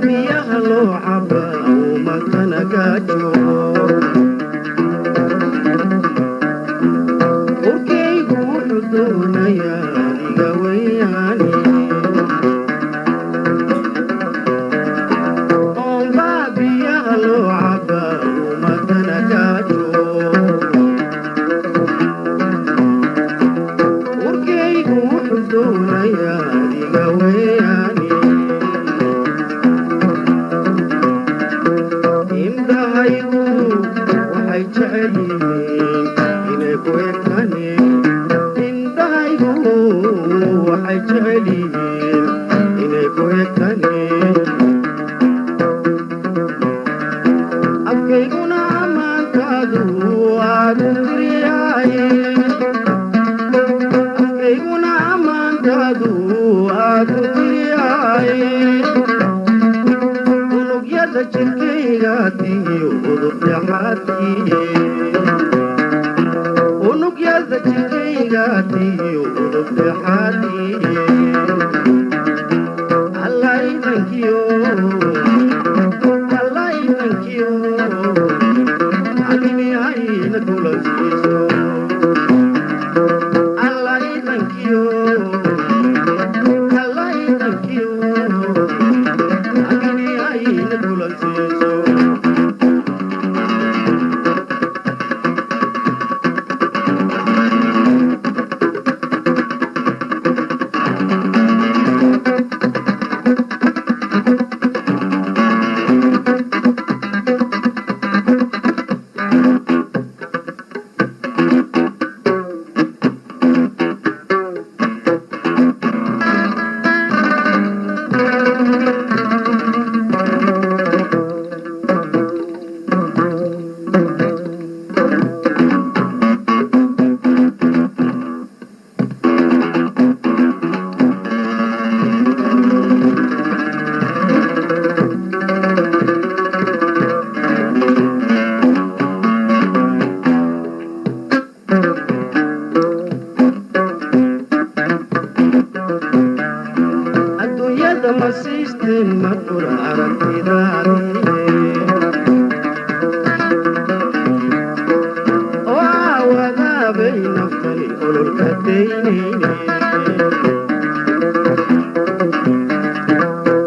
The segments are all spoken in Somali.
biyaha loo cabaa umadana gaajo urkaygu wuxuu doonayaa adiga weyaani oonbaa biyaha loo cabaa umadana gaajo urkaygu wuxuu doonayaa adiga weyaani indhahaygu waxay jecel yihiin inay ku egtani indhahaygu waxay jecel yihiin inay ku egtani afkayguna ammaantaadu aadu tiriyaaye afkayguna ammaantaadu aadu tiriyaaye unugyada jirkaygaatiyo udubdhaxaadkiye unugyada jirkaygaatiyo udubdhaxaadkiye allaydankiyo allaydankiyo aginihayna kulansiiso allaydankiyo allaydankiyo aginihayna kulansiiso adduunyada ma siisteen ma fura aragtidaadii oo aawadaabay naftani ololka daynayne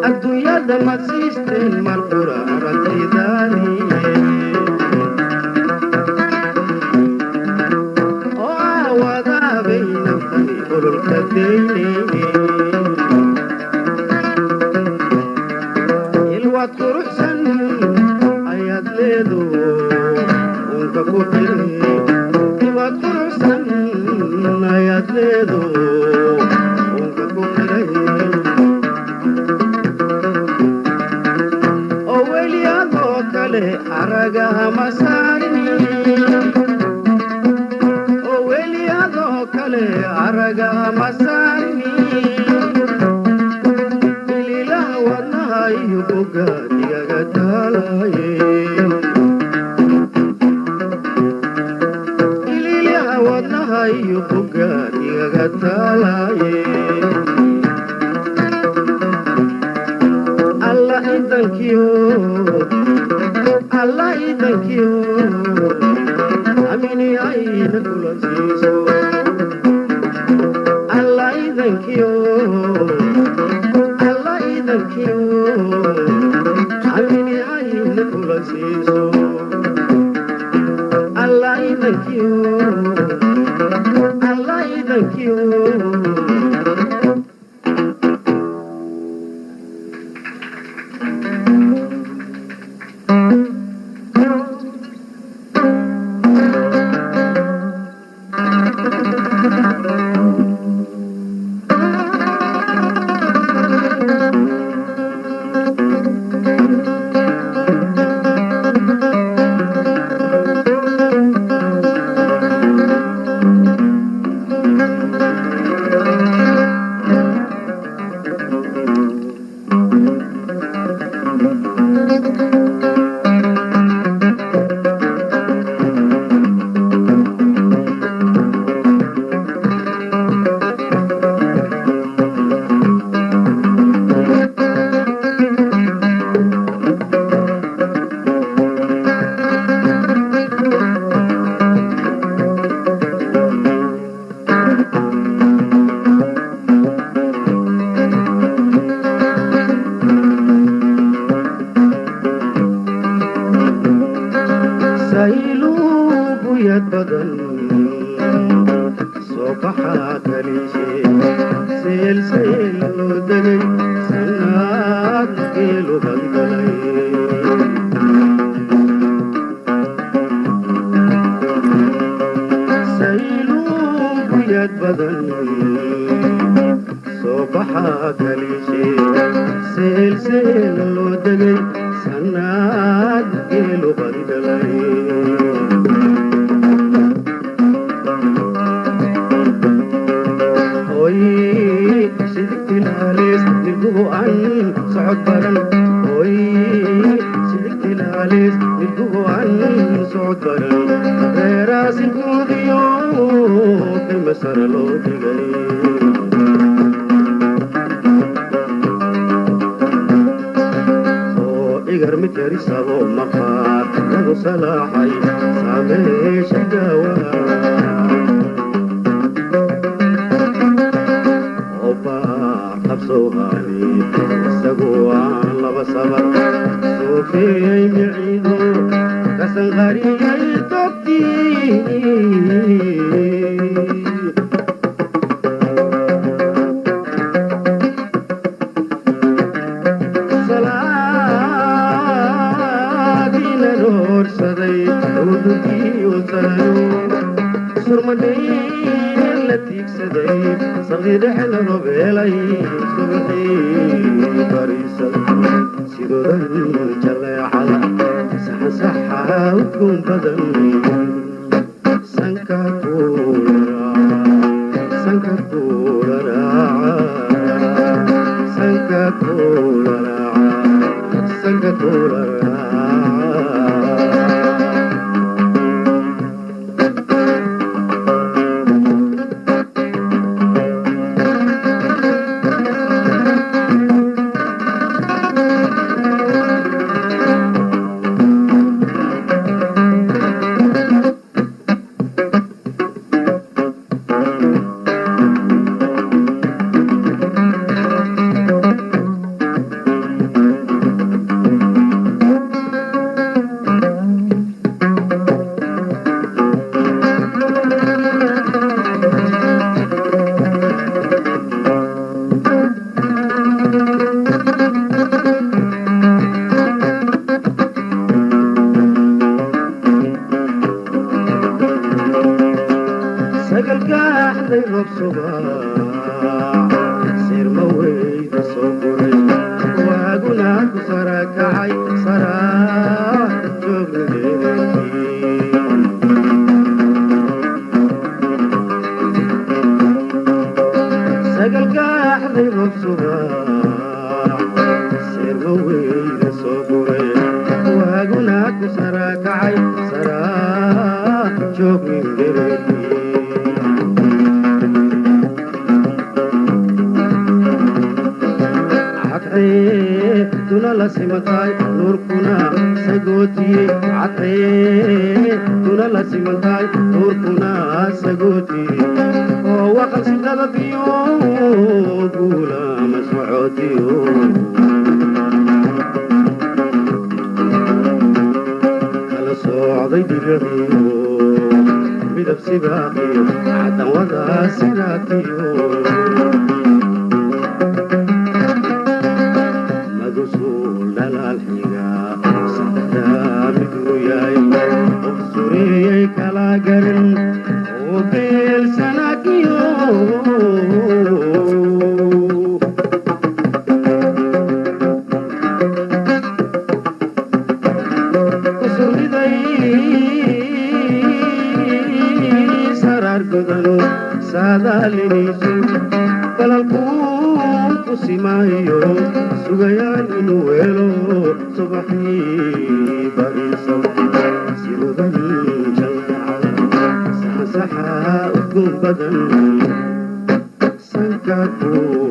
adduunyada ma siisteen ma fura aragtidaadii oo aawadaabay naftani ololka daynayne ilwaad quruxsan ayaad leedo unka ku xiri ilwaad quruxsan ayaad leedo unka ku xiray oo weli adoo kale aragaha ma saarini oo weli adoo kale aragaha ma saarini iyo bogaad igaga taalaye iliilyaha wadnaha iyo bogaad igaga taalaye alla idankiyo alla idankiyo amini ayna kulansiiso alla idankiyo amini ayna kulansiiso allaydankiyo allaydankiyo بدن صباحا كليشي سيل سيل لو دقي سناد قيلو بدلي هوي سيدك العليس نلقوه عن صعود برن هوي سيدك العليس نلقوه عن صعود برن راسي كوديو مسر لو دغي او اگر متري سبو مقار لو صلاحي سامي شجاوا اوبا قبصوهاني سقوا لبا صبر صوفي معيدو كسن غريب توكي صغير حلو بيلي صبحي فريسة سيدو جلي على صح صحة وتكون بدني سنكا كورا سنكا كورا سنكا كورا سنكا كورا سير مويد صبري واقولك صراك عي صراك جبريلي سقل قاحذي بصباح سير مويد صبري واقولك صراك عي صراك جبريلي دونا لسمتاي نوركنا سغوتي عطي دونا لسمتاي نوركنا سغوتي وقل سدد بيو قولا مسعودي كلا صعدي دغيو بدب سباقي عدا ودا سراتيو سمايو سغيان نويلو صبحي بريسو سيرودن جلع صح صح وكون بدن سنكاكو